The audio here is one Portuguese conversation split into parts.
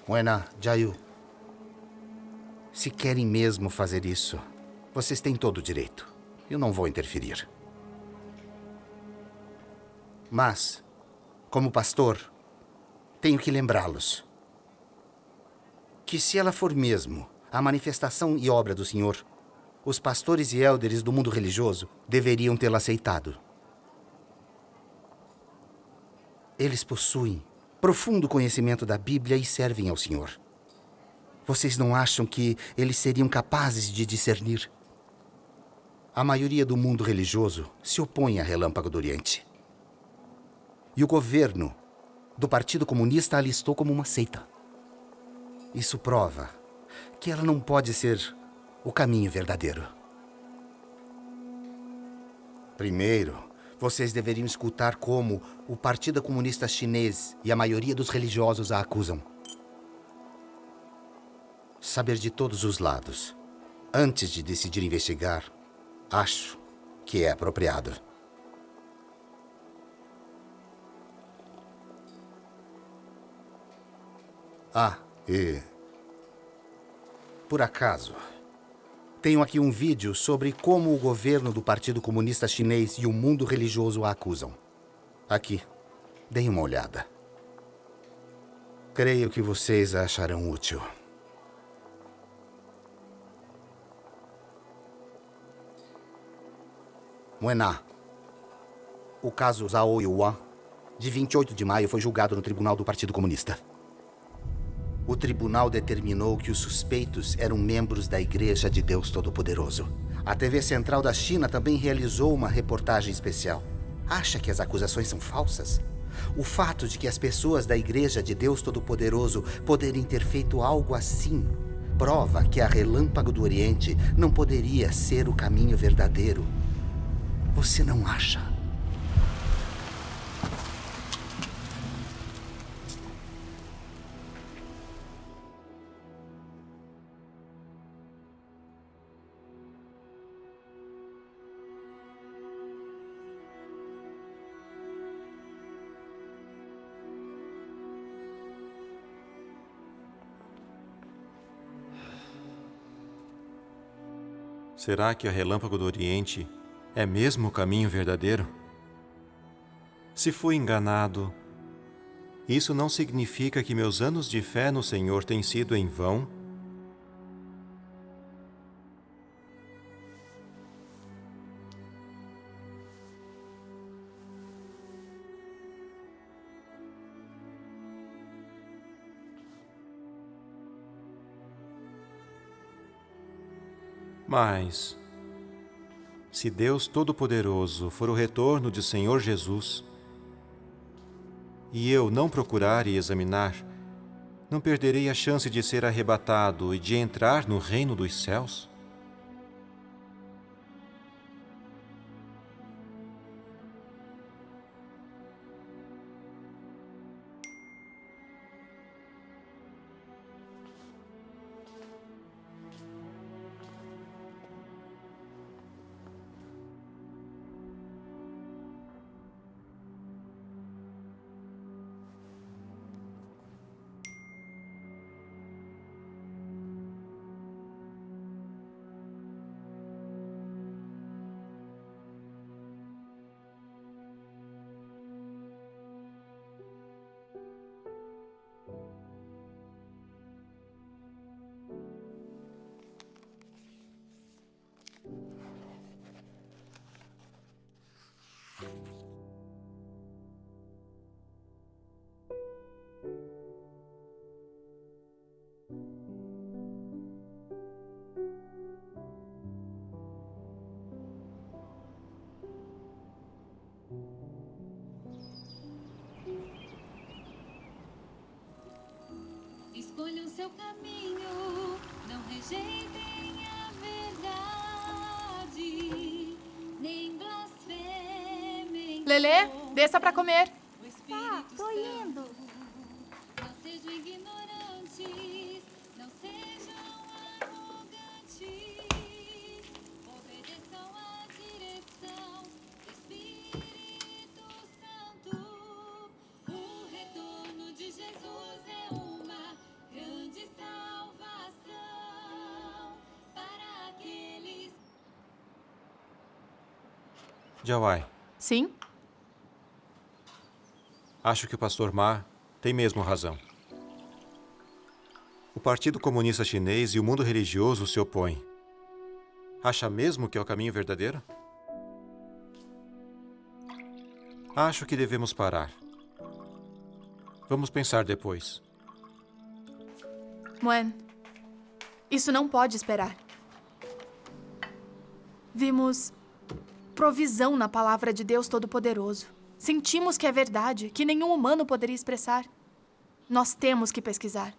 Moena, Jayu, se querem mesmo fazer isso, vocês têm todo o direito. Eu não vou interferir. Mas, como pastor, tenho que lembrá-los que se ela for mesmo a manifestação e obra do Senhor, os pastores e élderes do mundo religioso deveriam tê-la aceitado. Eles possuem profundo conhecimento da Bíblia e servem ao Senhor. Vocês não acham que eles seriam capazes de discernir? A maioria do mundo religioso se opõe a Relâmpago do Oriente. E o governo do Partido Comunista a listou como uma seita. Isso prova que ela não pode ser o caminho verdadeiro. Primeiro, vocês deveriam escutar como o Partido Comunista Chinês e a maioria dos religiosos a acusam. Saber de todos os lados, antes de decidir investigar, acho que é apropriado. E por acaso, tenho aqui um vídeo sobre como o governo do Partido Comunista Chinês e o mundo religioso a acusam. Aqui, deem uma olhada. Creio que vocês a acharão útil. Moena, o caso Zhao Yuan, de 28 de maio, foi julgado no Tribunal do Partido Comunista. O tribunal determinou que os suspeitos eram membros da Igreja de Deus Todo-Poderoso. A TV Central da China também realizou uma reportagem especial. Acha que as acusações são falsas? O fato de que as pessoas da Igreja de Deus Todo-Poderoso poderem ter feito algo assim prova que a Relâmpago do Oriente não poderia ser o caminho verdadeiro. Você não acha? Será que a Relâmpago do Oriente é mesmo o caminho verdadeiro? Se fui enganado, isso não significa que meus anos de fé no Senhor têm sido em vão? Mas, se Deus Todo-Poderoso for o retorno de Senhor Jesus, e eu não procurar e examinar, não perderei a chance de ser arrebatado e de entrar no reino dos céus? Escolha o seu caminho, não rejeitem a verdade, nem blasfemem. Lelê, desça pra comer. O Espírito Tô indo. Não sejam ignorantes, não sejam arrogantes. Obedeçam à direção do Espírito Santo. O retorno de Jesus é uma Jawai, Sim? acho que o pastor Ma tem mesmo razão. O Partido Comunista Chinês e o mundo religioso se opõem. Acha mesmo que é o caminho verdadeiro? Acho que devemos parar. Vamos pensar depois. Moen, isso não pode esperar. Vimos provisão na palavra de Deus Todo-Poderoso. Sentimos que é verdade, que nenhum humano poderia expressar. Nós temos que pesquisar.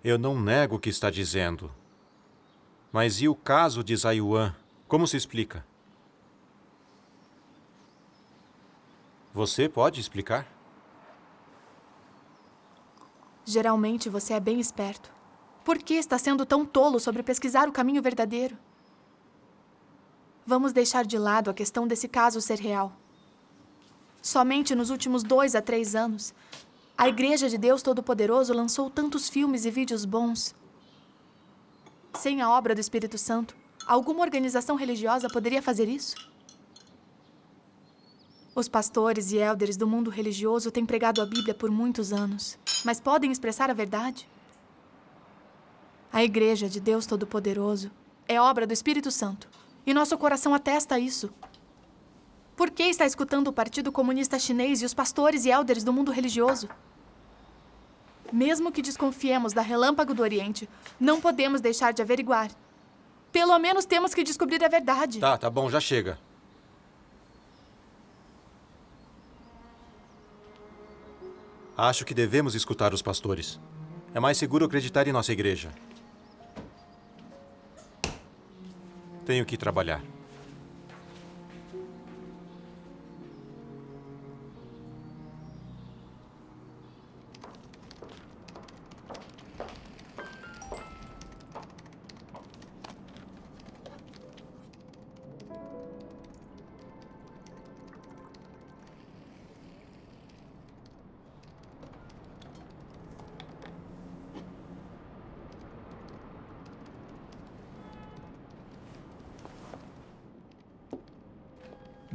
Eu não nego o que está dizendo. Mas e o caso de Zayuan? Como se explica? Você pode explicar? Geralmente você é bem esperto. Por que está sendo tão tolo sobre pesquisar o caminho verdadeiro? Vamos deixar de lado a questão desse caso ser real. Somente nos últimos 2 a 3 anos, a Igreja de Deus Todo-Poderoso lançou tantos filmes e vídeos bons. Sem a obra do Espírito Santo, alguma organização religiosa poderia fazer isso? Os pastores e élderes do mundo religioso têm pregado a Bíblia por muitos anos, mas podem expressar a verdade? A Igreja de Deus Todo-Poderoso é obra do Espírito Santo, e nosso coração atesta isso. Por que está escutando o Partido Comunista Chinês e os pastores e élderes do mundo religioso? Mesmo que desconfiemos da Relâmpago do Oriente, não podemos deixar de averiguar. Pelo menos temos que descobrir a verdade. Tá bom, já chega. Acho que devemos escutar os pastores. É mais seguro acreditar em nossa igreja. Tenho que trabalhar.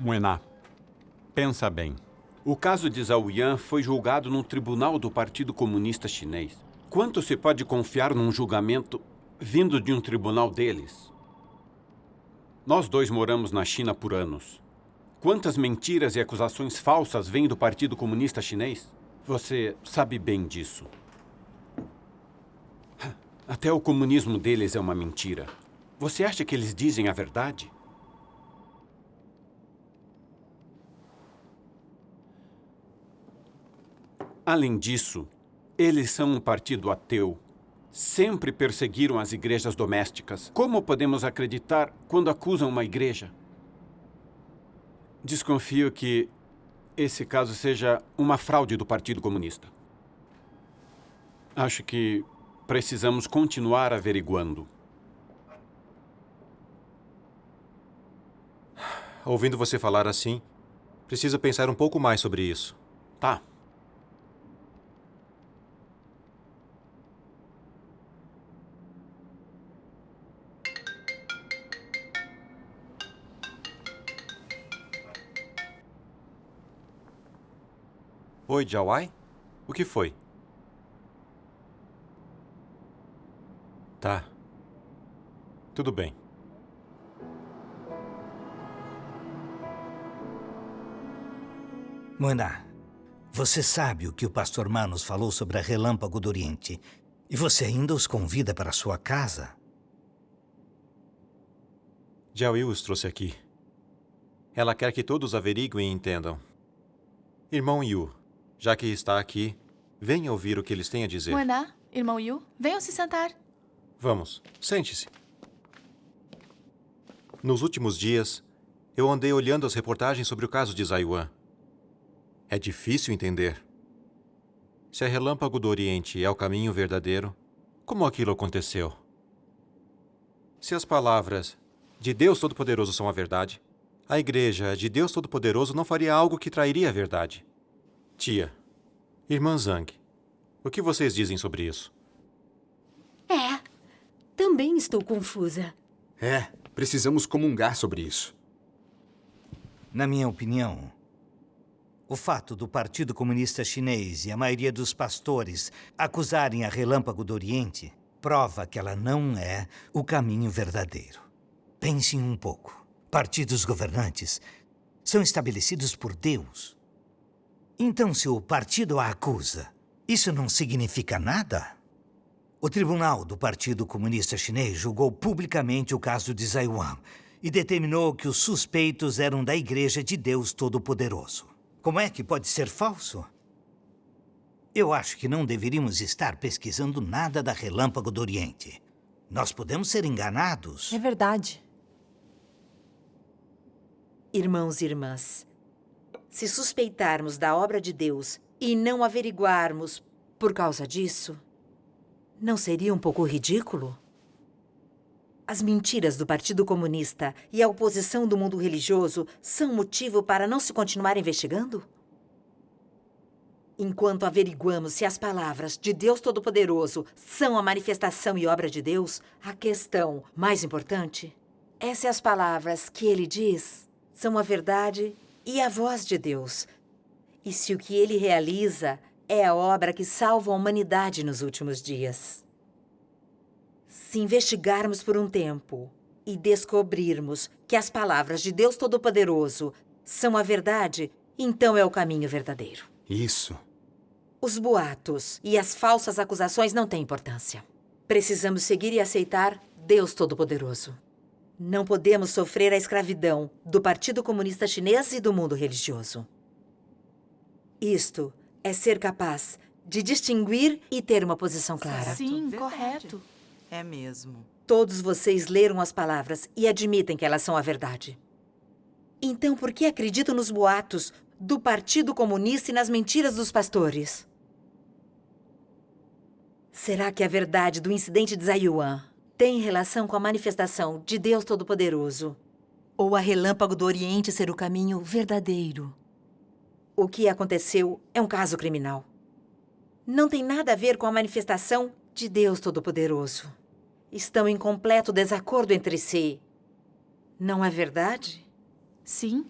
Muená, pensa bem. O caso de Zhao Yan foi julgado num tribunal do Partido Comunista Chinês. Quanto se pode confiar num julgamento vindo de um tribunal deles? Nós dois moramos na China por anos. Quantas mentiras e acusações falsas vêm do Partido Comunista Chinês? Você sabe bem disso. Até o comunismo deles é uma mentira. Você acha que eles dizem a verdade? Além disso, eles são um partido ateu. Sempre perseguiram as igrejas domésticas. Como podemos acreditar quando acusam uma igreja? Desconfio que esse caso seja uma fraude do Partido Comunista. Acho que precisamos continuar averiguando. Ouvindo você falar assim, preciso pensar um pouco mais sobre isso. Tá. Oi, Jawai? O que foi? Tá. Tudo bem. Moená, você sabe o que o pastor Ma nos falou sobre a Relâmpago do Oriente. E você ainda os convida para sua casa? Jiaoyu os trouxe aqui. Ela quer que todos averiguem e entendam. Irmão Yu, já que está aqui, venha ouvir o que eles têm a dizer. Moená, irmão Yu, venham se sentar. Vamos, sente-se. Nos últimos dias, eu andei olhando as reportagens sobre o caso de Zayuan. É difícil entender. Se a Relâmpago do Oriente é o caminho verdadeiro, como aquilo aconteceu? Se as palavras de Deus Todo-Poderoso são a verdade, a Igreja de Deus Todo-Poderoso não faria algo que trairia a verdade. Tia, irmã Zhang, o que vocês dizem sobre isso? Também estou confusa. Precisamos comungar sobre isso. Na minha opinião, o fato do Partido Comunista Chinês e a maioria dos pastores acusarem a Relâmpago do Oriente prova que ela não é o caminho verdadeiro. Pensem um pouco. Partidos governantes são estabelecidos por Deus. Então, se o partido a acusa, isso não significa nada? O tribunal do Partido Comunista Chinês julgou publicamente o caso de Zhai Yuan e determinou que os suspeitos eram da Igreja de Deus Todo-Poderoso. Como é que pode ser falso? Eu acho que não deveríamos estar pesquisando nada da Relâmpago do Oriente. Nós podemos ser enganados. É verdade. Irmãos e irmãs, se suspeitarmos da obra de Deus e não averiguarmos por causa disso, não seria um pouco ridículo? As mentiras do Partido Comunista e a oposição do mundo religioso são motivo para não se continuar investigando? Enquanto averiguamos se as palavras de Deus Todo-Poderoso são a manifestação e obra de Deus, a questão mais importante é se as palavras que ele diz são a verdade e a voz de Deus. E se o que ele realiza é a obra que salva a humanidade nos últimos dias. Se investigarmos por um tempo e descobrirmos que as palavras de Deus Todo-Poderoso são a verdade, então é o caminho verdadeiro. Isso. Os boatos e as falsas acusações não têm importância. Precisamos seguir e aceitar Deus Todo-Poderoso. Não podemos sofrer a escravidão do Partido Comunista Chinês e do mundo religioso. Isto é ser capaz de distinguir e ter uma posição clara. Sim, correto. É mesmo. Todos vocês leram as palavras e admitem que elas são a verdade. Então, por que acreditam nos boatos do Partido Comunista e nas mentiras dos pastores? Será que a verdade do incidente de Zhai Yuan tem relação com a manifestação de Deus Todo-Poderoso? Ou a Relâmpago do Oriente ser o caminho verdadeiro? O que aconteceu é um caso criminal. Não tem nada a ver com a manifestação de Deus Todo-Poderoso. Estão em completo desacordo entre si. Não é verdade? Sim.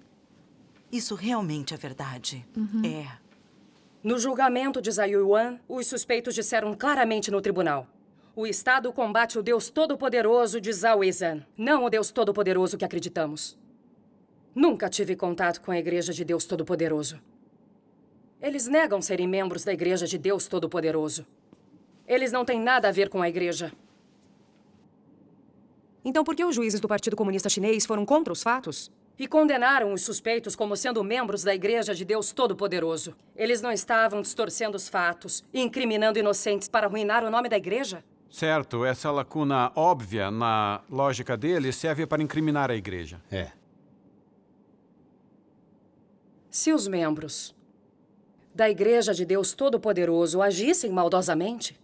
Isso realmente é verdade. É. No julgamento de Zhai Yuan, os suspeitos disseram claramente no tribunal: o Estado combate o Deus Todo-Poderoso de Zhao Yizhan, não o Deus Todo-Poderoso que acreditamos. Nunca tive contato com a Igreja de Deus Todo-Poderoso. Eles negam serem membros da Igreja de Deus Todo-Poderoso. Eles não têm nada a ver com a Igreja. Então por que os juízes do Partido Comunista Chinês foram contra os fatos? E condenaram os suspeitos como sendo membros da Igreja de Deus Todo-Poderoso. Eles não estavam distorcendo os fatos e incriminando inocentes para arruinar o nome da Igreja? Certo, essa lacuna óbvia na lógica deles serve para incriminar a igreja. Se os membros da Igreja de Deus Todo-Poderoso agissem maldosamente,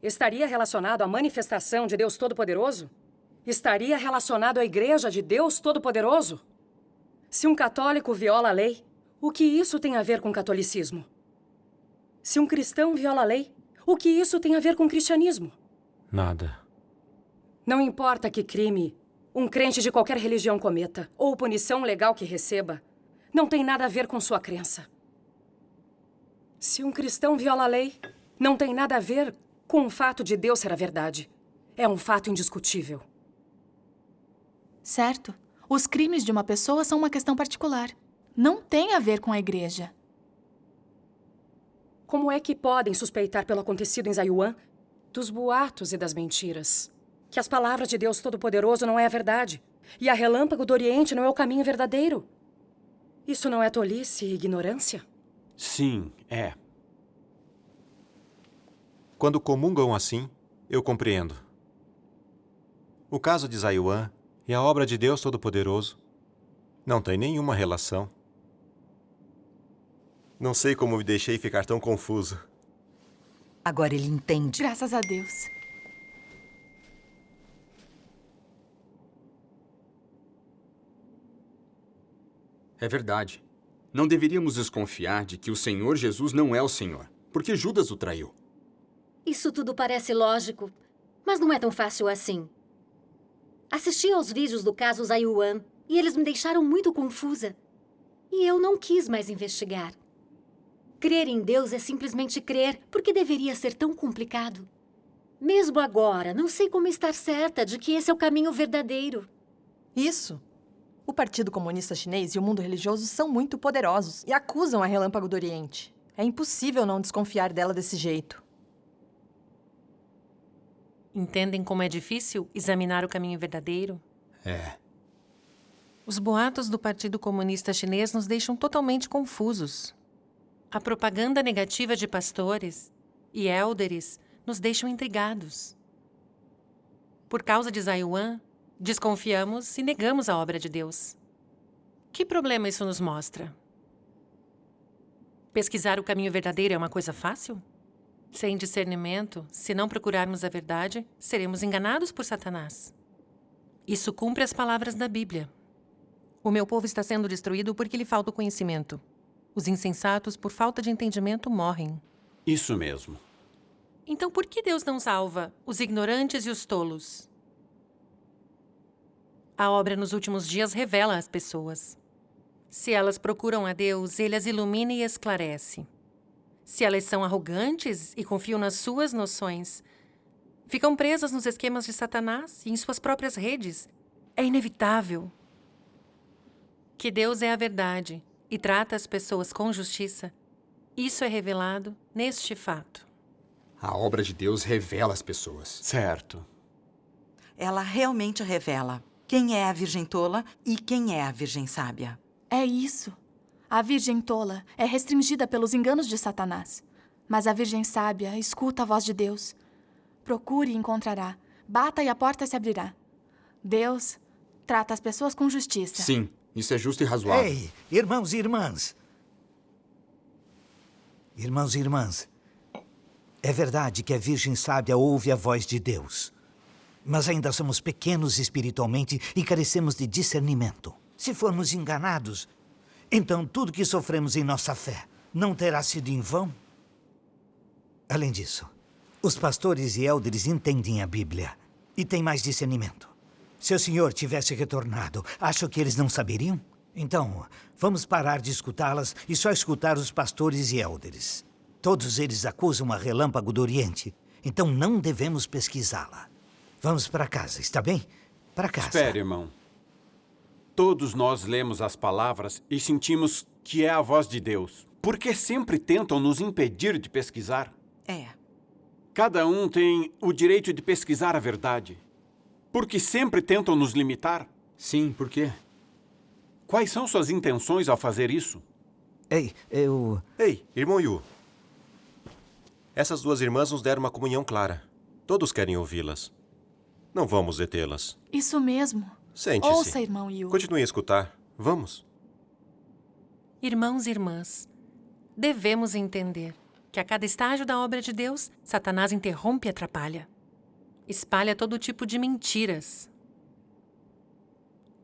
estaria relacionado à manifestação de Deus Todo-Poderoso? Estaria relacionado à Igreja de Deus Todo-Poderoso? Se um católico viola a lei, o que isso tem a ver com catolicismo? Se um cristão viola a lei, o que isso tem a ver com cristianismo? Nada. Não importa que crime um crente de qualquer religião cometa, ou punição legal que receba, não tem nada a ver com sua crença. Se um cristão viola a lei, não tem nada a ver com o fato de Deus ser a verdade. É um fato indiscutível. Certo. Os crimes de uma pessoa são uma questão particular. Não tem a ver com a igreja. Como é que podem suspeitar pelo acontecido em Zhai Yuan dos boatos e das mentiras? Que as palavras de Deus Todo-Poderoso não é a verdade. E a Relâmpago do Oriente não é o caminho verdadeiro. Isso não é tolice e ignorância? Sim, é. Quando comungam assim, eu compreendo. O caso de Zhai Yuan e a obra de Deus Todo-Poderoso não tem nenhuma relação. Não sei como me deixei ficar tão confuso. Agora ele entende. Graças a Deus. É verdade. Não deveríamos desconfiar de que o Senhor Jesus não é o Senhor, porque Judas o traiu. Isso tudo parece lógico, Mas não é tão fácil assim. Assisti aos vídeos do caso Zayuan e eles me deixaram muito confusa. E eu não quis mais investigar. Crer em Deus é simplesmente crer. Por que deveria ser tão complicado? Mesmo agora, não sei como estar certa de que esse é o caminho verdadeiro. Isso. O Partido Comunista Chinês e o mundo religioso são muito poderosos e acusam a Relâmpago do Oriente. É impossível não desconfiar dela desse jeito. Entendem como é difícil examinar o caminho verdadeiro? É. Os boatos do Partido Comunista Chinês nos deixam totalmente confusos. A propaganda negativa de pastores e élderes nos deixam intrigados. Por causa de Zayuan, desconfiamos e negamos a obra de Deus. Que problema isso nos mostra? Pesquisar o caminho verdadeiro é uma coisa fácil? Sem discernimento, se não procurarmos a verdade, seremos enganados por Satanás. Isso cumpre as palavras da Bíblia. O meu povo está sendo destruído porque lhe falta o conhecimento. Os insensatos, por falta de entendimento, morrem. Isso mesmo. Então por que Deus não salva os ignorantes e os tolos? A obra nos últimos dias revela as pessoas. Se elas procuram a Deus, Ele as ilumina e esclarece. Se elas são arrogantes e confiam nas suas noções, ficam presas nos esquemas de Satanás e em suas próprias redes. É inevitável. Que Deus é a verdade e trata as pessoas com justiça, isso é revelado neste fato. A obra de Deus revela as pessoas. Certo. Ela realmente revela quem é a virgem tola e quem é a virgem sábia. É isso. A virgem tola é restringida pelos enganos de Satanás. Mas a virgem sábia escuta a voz de Deus. Procure e encontrará. Bata e a porta se abrirá. Deus trata as pessoas com justiça. Sim, isso é justo e razoável. Ei, irmãos e irmãs. Irmãos e irmãs. É verdade que a Virgem Sábia ouve a voz de Deus. Mas ainda somos pequenos espiritualmente e carecemos de discernimento. Se formos enganados, então tudo que sofremos em nossa fé não terá sido em vão? Além disso, os pastores e élderes entendem a Bíblia e têm mais discernimento. Se o Senhor tivesse retornado, acho que eles não saberiam? Então, vamos parar de escutá-las e só escutar os pastores e élderes. Todos eles acusam a Relâmpago do Oriente, então não devemos pesquisá-la. Vamos para casa, está bem? Para casa. Espere, irmão. Todos nós lemos as palavras e sentimos que é a voz de Deus. Por que sempre tentam nos impedir de pesquisar? É. Cada um tem o direito de pesquisar a verdade. Porque sempre tentam nos limitar? Sim, por quê? Quais são suas intenções ao fazer isso? Ei, irmão Yu. Essas duas irmãs nos deram uma comunhão clara. Todos querem ouvi-las. Não vamos detê-las. Isso mesmo. Sente-se. Ouça, irmão Yu. Continue a escutar. Vamos. Irmãos e irmãs, devemos entender que a cada estágio da obra de Deus, Satanás interrompe e atrapalha. Espalha todo tipo de mentiras.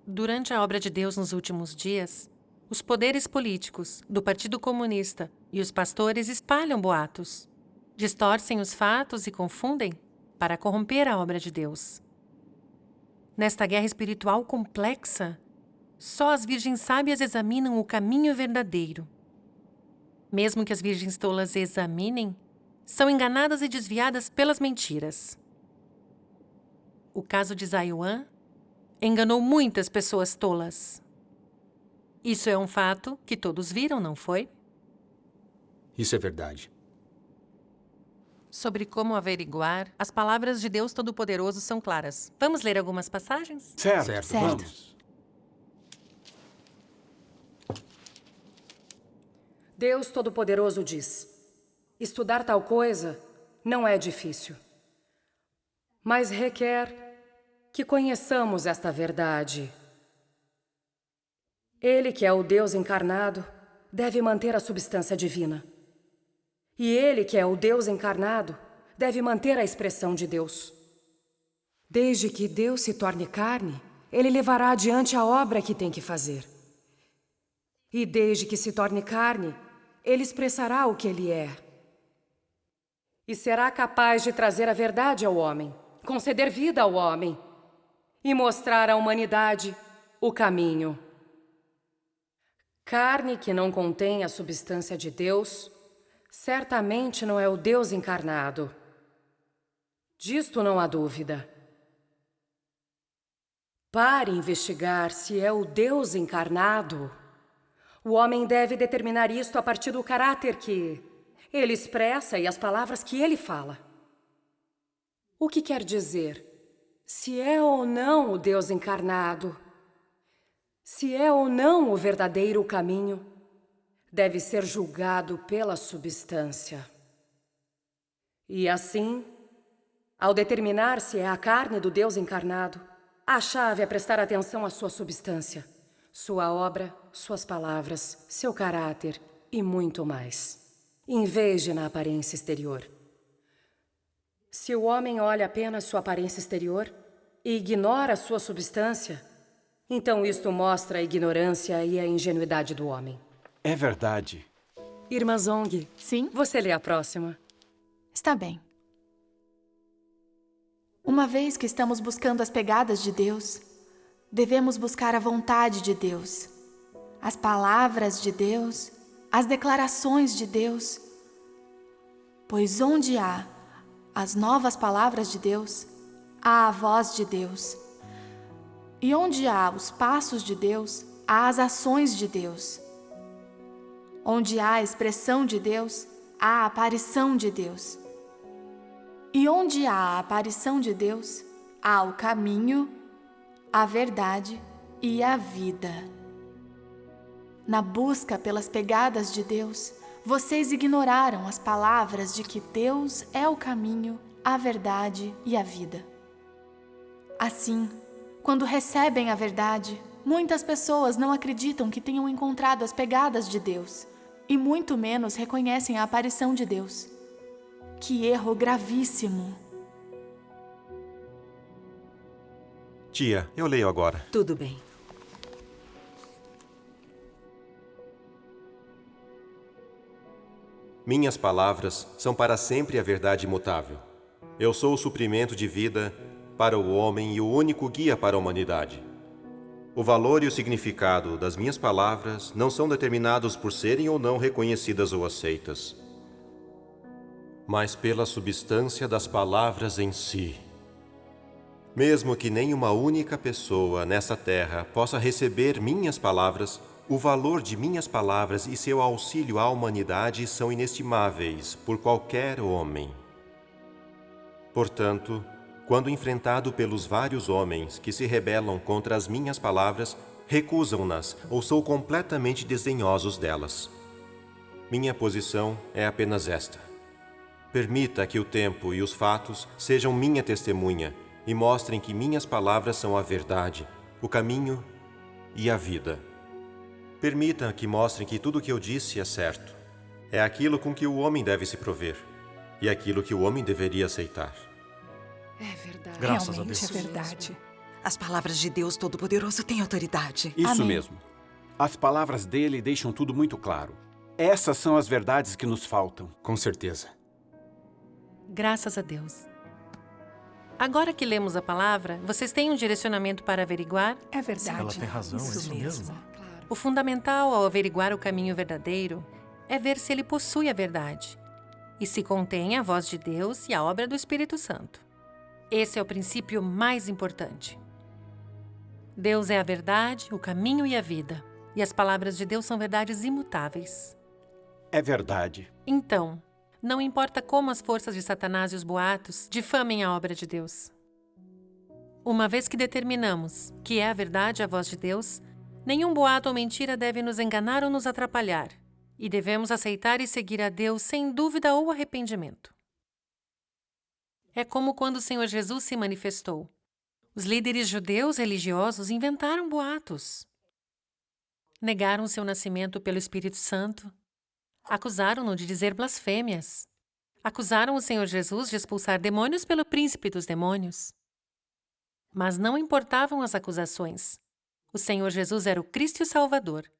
Durante a obra de Deus nos últimos dias, os poderes políticos do Partido Comunista e os pastores espalham boatos, distorcem os fatos e confundem para corromper a obra de Deus. Nesta guerra espiritual complexa, só as virgens sábias examinam o caminho verdadeiro. Mesmo que as virgens tolas examinem, são enganadas e desviadas pelas mentiras. O caso de Zayuan enganou muitas pessoas tolas. Isso é um fato que todos viram, não foi? Isso é verdade. Sobre como averiguar, as palavras de Deus Todo-Poderoso são claras. Vamos ler algumas passagens? Certo. Vamos. Deus Todo-Poderoso diz: estudar tal coisa não é difícil, mas requer que conheçamos esta verdade. Ele, que é o Deus encarnado, deve manter a substância divina. E ele, que é o Deus encarnado, deve manter a expressão de Deus. Desde que Deus se torne carne, ele levará adiante a obra que tem que fazer. E desde que se torne carne, ele expressará o que ele é. E será capaz de trazer a verdade ao homem, conceder vida ao homem e mostrar à humanidade o caminho. Carne que não contém a substância de Deus, certamente não é o Deus encarnado. Disto não há dúvida. Para investigar se é o Deus encarnado, o homem deve determinar isto a partir do caráter que ele expressa e as palavras que ele fala. O que quer dizer? Se é ou não o Deus encarnado, se é ou não o verdadeiro caminho, deve ser julgado pela substância. E assim, ao determinar se é a carne do Deus encarnado, a chave é prestar atenção à sua substância, sua obra, suas palavras, seu caráter e muito mais, em vez de na aparência exterior. Se o homem olha apenas sua aparência exterior e ignora sua substância, então isto mostra a ignorância e a ingenuidade do homem. É verdade. Irmã Zong. Sim? Você lê a próxima. Está bem. Uma vez que estamos buscando as pegadas de Deus, devemos buscar a vontade de Deus, as palavras de Deus, as declarações de Deus. Pois onde há as novas palavras de Deus, há a voz de Deus. E onde há os passos de Deus, há as ações de Deus. Onde há a expressão de Deus, há a aparição de Deus. E onde há a aparição de Deus, há o caminho, a verdade e a vida. Na busca pelas pegadas de Deus, vocês ignoraram as palavras de que Deus é o caminho, a verdade e a vida. Assim, quando recebem a verdade, muitas pessoas não acreditam que tenham encontrado as pegadas de Deus e muito menos reconhecem a aparição de Deus. Que erro gravíssimo! Tia, eu leio agora. Tudo bem. Minhas palavras são para sempre a verdade imutável. Eu sou o suprimento de vida para o homem e o único guia para a humanidade. O valor e o significado das minhas palavras não são determinados por serem ou não reconhecidas ou aceitas, mas pela substância das palavras em si. Mesmo que nenhuma única pessoa nessa terra possa receber minhas palavras, o valor de minhas palavras e seu auxílio à humanidade são inestimáveis por qualquer homem. Portanto, quando enfrentado pelos vários homens que se rebelam contra as minhas palavras, recusam-nas ou são completamente desdenhosos delas. Minha posição é apenas esta. Permita que o tempo e os fatos sejam minha testemunha e mostrem que minhas palavras são a verdade, o caminho e a vida. Permita que mostrem que tudo o que eu disse é certo. É aquilo com que o homem deve se prover e aquilo que o homem deveria aceitar. É verdade. Graças a Deus. É verdade. As palavras de Deus Todo-Poderoso têm autoridade. Isso Amém. mesmo. As palavras dele deixam tudo muito claro. Essas são as verdades que nos faltam. Com certeza. Graças a Deus. Agora que lemos a palavra, vocês têm um direcionamento para averiguar? É verdade. Ela tem razão, é isso mesmo. O fundamental ao averiguar o caminho verdadeiro é ver se ele possui a verdade e se contém a voz de Deus e a obra do Espírito Santo. Esse é o princípio mais importante. Deus é a verdade, o caminho e a vida, e as palavras de Deus são verdades imutáveis. É verdade. Então, não importa como as forças de Satanás e os boatos difamem a obra de Deus. Uma vez que determinamos que é a verdade a voz de Deus, nenhum boato ou mentira deve nos enganar ou nos atrapalhar, e devemos aceitar e seguir a Deus sem dúvida ou arrependimento. É como quando o Senhor Jesus se manifestou. Os líderes judeus religiosos inventaram boatos. Negaram seu nascimento pelo Espírito Santo. Acusaram-no de dizer blasfêmias. Acusaram o Senhor Jesus de expulsar demônios pelo príncipe dos demônios. Mas não importavam as acusações. O Senhor Jesus era o Cristo e o Salvador.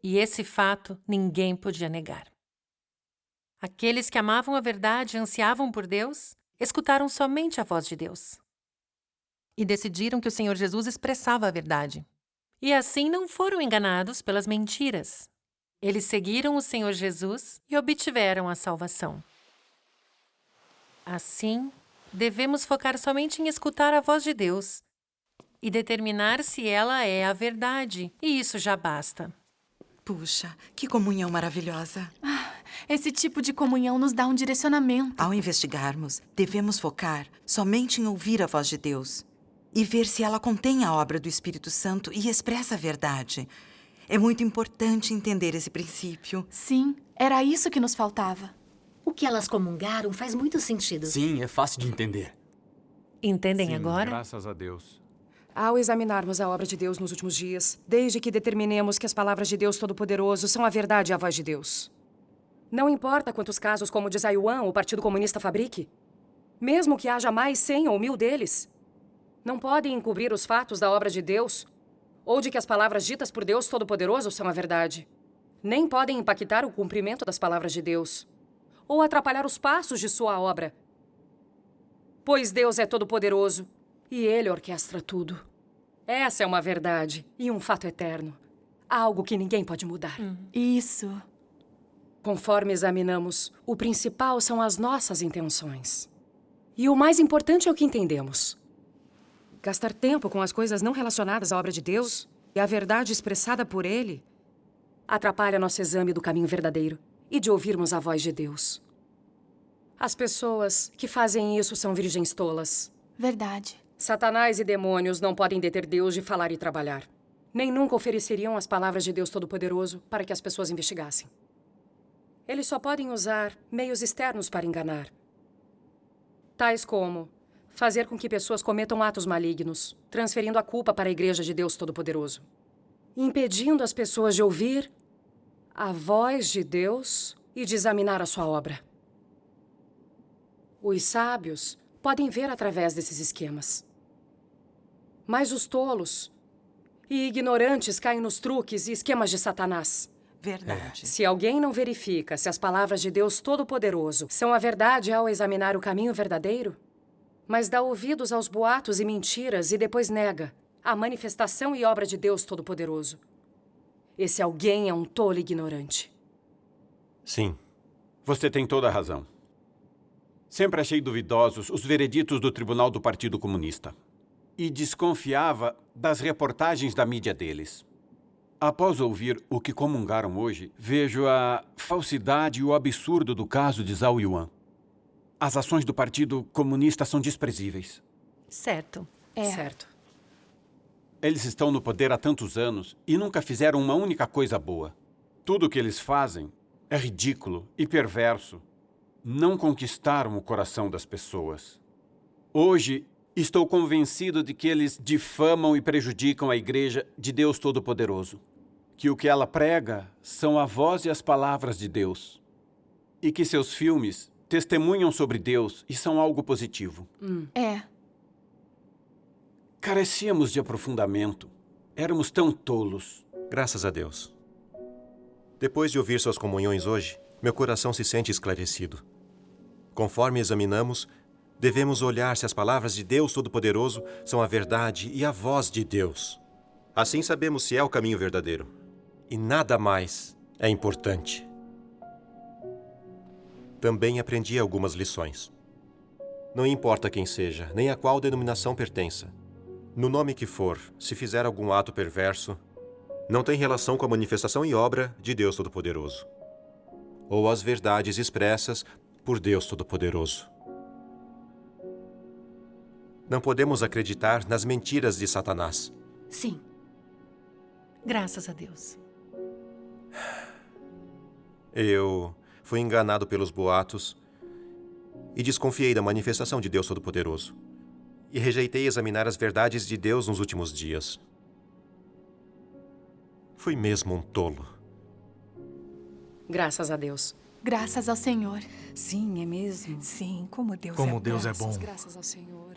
E esse fato ninguém podia negar. Aqueles que amavam a verdade e ansiavam por Deus, escutaram somente a voz de Deus. e decidiram que o Senhor Jesus expressava a verdade. E assim não foram enganados pelas mentiras. Eles seguiram o Senhor Jesus e obtiveram a salvação. Assim, devemos focar somente em escutar a voz de Deus e determinar se ela é a verdade, e isso já basta. Puxa, que comunhão maravilhosa. Esse tipo de comunhão nos dá um direcionamento. Ao investigarmos, devemos focar somente em ouvir a voz de Deus e ver se ela contém a obra do Espírito Santo e expressa a verdade. É muito importante entender esse princípio. Sim, era isso que nos faltava. O que elas comungaram faz muito sentido. Sim, é fácil de entender. Entendem Sim, agora? Graças a Deus. Ao examinarmos a obra de Deus nos últimos dias, desde que determinemos que as palavras de Deus Todo-Poderoso são a verdade e a voz de Deus. Não importa quantos casos como o de Taiwan o Partido Comunista fabrique, mesmo que haja mais 100 ou 1000 deles, não podem encobrir os fatos da obra de Deus ou de que as palavras ditas por Deus Todo-Poderoso são a verdade. Nem podem impactar o cumprimento das palavras de Deus ou atrapalhar os passos de sua obra. Pois Deus é todo-poderoso e Ele orquestra tudo. Essa é uma verdade e um fato eterno. Algo que ninguém pode mudar. Isso. Conforme examinamos, o principal são as nossas intenções. E o mais importante é o que entendemos. Gastar tempo com as coisas não relacionadas à obra de Deus e à verdade expressada por Ele atrapalha nosso exame do caminho verdadeiro e de ouvirmos a voz de Deus. As pessoas que fazem isso são virgens tolas. Verdade. Satanás e demônios não podem deter Deus de falar e trabalhar. Nem nunca ofereceriam as palavras de Deus Todo-Poderoso para que as pessoas investigassem. Eles só podem usar meios externos para enganar. Tais como fazer com que pessoas cometam atos malignos, transferindo a culpa para a Igreja de Deus Todo-Poderoso, impedindo as pessoas de ouvir a voz de Deus e de examinar a sua obra. Os sábios podem ver através desses esquemas. Mas os tolos e ignorantes caem nos truques e esquemas de Satanás. Verdade. Se alguém não verifica se as palavras de Deus Todo-Poderoso são a verdade ao examinar o caminho verdadeiro, mas dá ouvidos aos boatos e mentiras e depois nega a manifestação e obra de Deus Todo-Poderoso, esse alguém é um tolo e ignorante. Sim, você tem toda a razão. Sempre achei duvidosos os vereditos do Tribunal do Partido Comunista e desconfiava das reportagens da mídia deles. Após ouvir o que comungaram hoje, vejo a falsidade e o absurdo do caso de Zhao Yuan. As ações do Partido Comunista são desprezíveis. Certo. Certo. Eles estão no poder há tantos anos e nunca fizeram uma única coisa boa. Tudo o que eles fazem é ridículo e perverso. Não conquistaram o coração das pessoas. Hoje, estou convencido de que eles difamam e prejudicam a Igreja de Deus Todo-Poderoso. Que o que ela prega são a voz e as palavras de Deus. E que seus filmes testemunham sobre Deus e são algo positivo. Carecíamos de aprofundamento. Éramos tão tolos. Graças a Deus. Depois de ouvir suas comunhões hoje, meu coração se sente esclarecido. Conforme examinamos, devemos olhar se as palavras de Deus Todo-Poderoso são a verdade e a voz de Deus. Assim sabemos se é o caminho verdadeiro. E nada mais é importante. Também aprendi algumas lições. Não importa quem seja, nem a qual denominação pertença. No nome que for, se fizer algum ato perverso, não tem relação com a manifestação e obra de Deus Todo-Poderoso, ou as verdades expressas por Deus Todo-Poderoso. Não podemos acreditar nas mentiras de Satanás. Sim. Graças a Deus. Eu fui enganado pelos boatos e desconfiei da manifestação de Deus Todo-Poderoso. E rejeitei examinar as verdades de Deus nos últimos dias. Fui mesmo um tolo. Graças a Deus. Graças ao Senhor. Sim, é mesmo. Sim, como Deus Como é Deus bom. é bom. Graças ao Senhor.